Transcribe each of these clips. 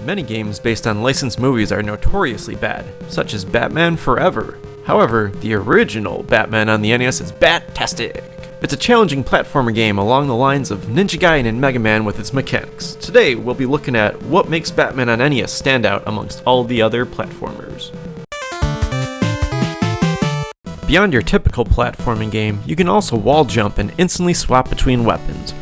Many games based on licensed movies are notoriously bad, such as Batman Forever. However, the original Batman on the NES is bat-tastic. It's a challenging platformer game along the lines of Ninja Gaiden and Mega Man with its mechanics. Today, we'll be looking at what makes Batman on NES stand out amongst all the other platformers. Beyond your typical platforming game, you can also wall jump and instantly swap between weapons.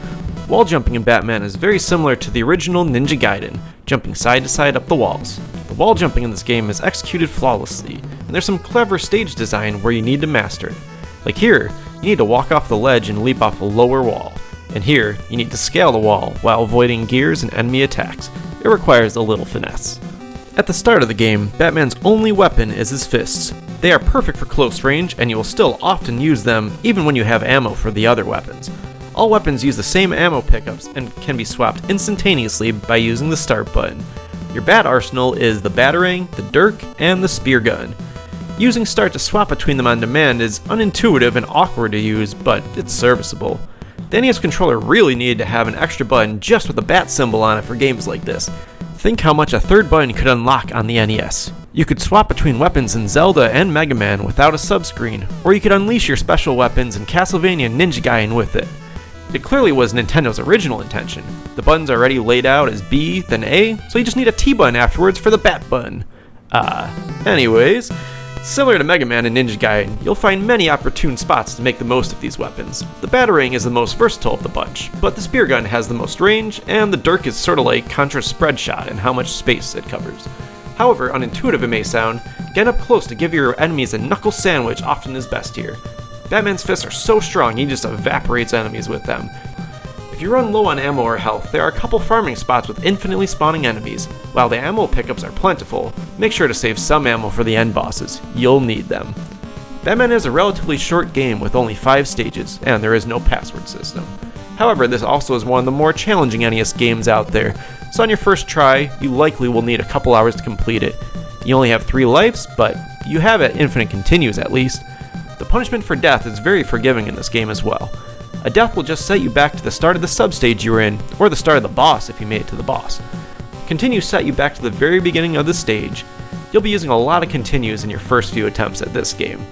Wall jumping in Batman is very similar to the original Ninja Gaiden, jumping side to side up the walls. The wall jumping in this game is executed flawlessly, and there's some clever stage design where you need to master it. Like here, you need to walk off the ledge and leap off a lower wall, and here, you need to scale the wall while avoiding gears and enemy attacks. It requires a little finesse. At the start of the game, Batman's only weapon is his fists. They are perfect for close range, and you will still often use them even when you have ammo for the other weapons. All weapons use the same ammo pickups and can be swapped instantaneously by using the start button. Your bat arsenal is the batarang, the dirk, and the spear gun. Using start to swap between them on demand is unintuitive and awkward to use, but it's serviceable. The NES controller really needed to have an extra button just with the bat symbol on it for games like this. Think how much a third button could unlock on the NES. You could swap between weapons in Zelda and Mega Man without a subscreen, or you could unleash your special weapons in Castlevania and Ninja Gaiden with it. It clearly was Nintendo's original intention. The buttons are already laid out as B, then A, so you just need a T button afterwards for the bat button. Anyways, similar to Mega Man and Ninja Gaiden, you'll find many opportune spots to make the most of these weapons. The batarang is the most versatile of the bunch, but the spear gun has the most range, and the dirk is sorta like Contra's spread shot in how much space it covers. However unintuitive it may sound, getting up close to give your enemies a knuckle sandwich often is best here. Batman's fists are so strong he just evaporates enemies with them. If you run low on ammo or health, there are a couple farming spots with infinitely spawning enemies. While the ammo pickups are plentiful, make sure to save some ammo for the end bosses. You'll need them. Batman is a relatively short game with only 5 stages, and there is no password system. However, this also is one of the more challenging NES games out there, so on your first try, you likely will need a couple hours to complete it. You only have 3 lives, but you have it infinite continues at least. The punishment for death is very forgiving in this game as well. A death will just set you back to the start of the substage you were in, or the start of the boss if you made it to the boss. Continues set you back to the very beginning of the stage. You'll be using a lot of continues in your first few attempts at this game.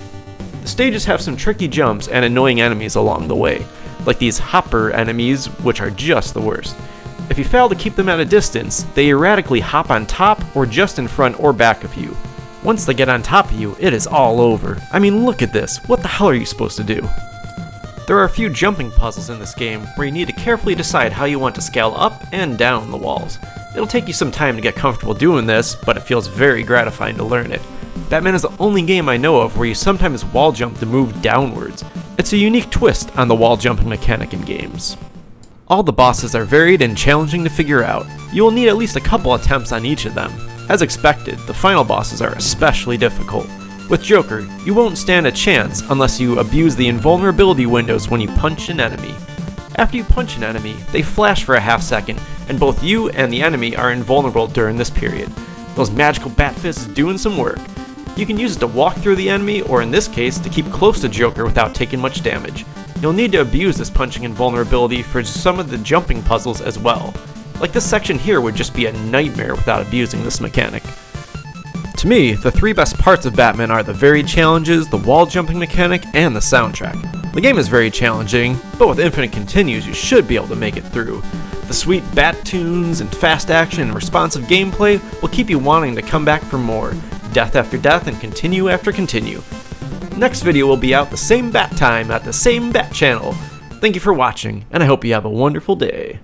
The stages have some tricky jumps and annoying enemies along the way, like these hopper enemies, which are just the worst. If you fail to keep them at a distance, they erratically hop on top or just in front or back of you. Once they get on top of you, it is all over. I mean, look at this. What the hell are you supposed to do? There are a few jumping puzzles in this game where you need to carefully decide how you want to scale up and down the walls. It'll take you some time to get comfortable doing this, but it feels very gratifying to learn it. Batman is the only game I know of where you sometimes wall jump to move downwards. It's a unique twist on the wall jumping mechanic in games. All the bosses are varied and challenging to figure out. You will need at least a couple attempts on each of them. As expected, the final bosses are especially difficult. With Joker, you won't stand a chance unless you abuse the invulnerability windows when you punch an enemy. After you punch an enemy, they flash for a half second, and both you and the enemy are invulnerable during this period. Those magical bat fists doing some work. You can use it to walk through the enemy, or in this case, to keep close to Joker without taking much damage. You'll need to abuse this punching invulnerability for some of the jumping puzzles as well. Like this section here would just be a nightmare without abusing this mechanic. To me, the 3 best parts of Batman are the varied challenges, the wall jumping mechanic, and the soundtrack. The game is very challenging, but with infinite continues you should be able to make it through. The sweet bat tunes and fast action and responsive gameplay will keep you wanting to come back for more, death after death and continue after continue. Next video will be out the same bat time at the same bat channel. Thank you for watching, and I hope you have a wonderful day.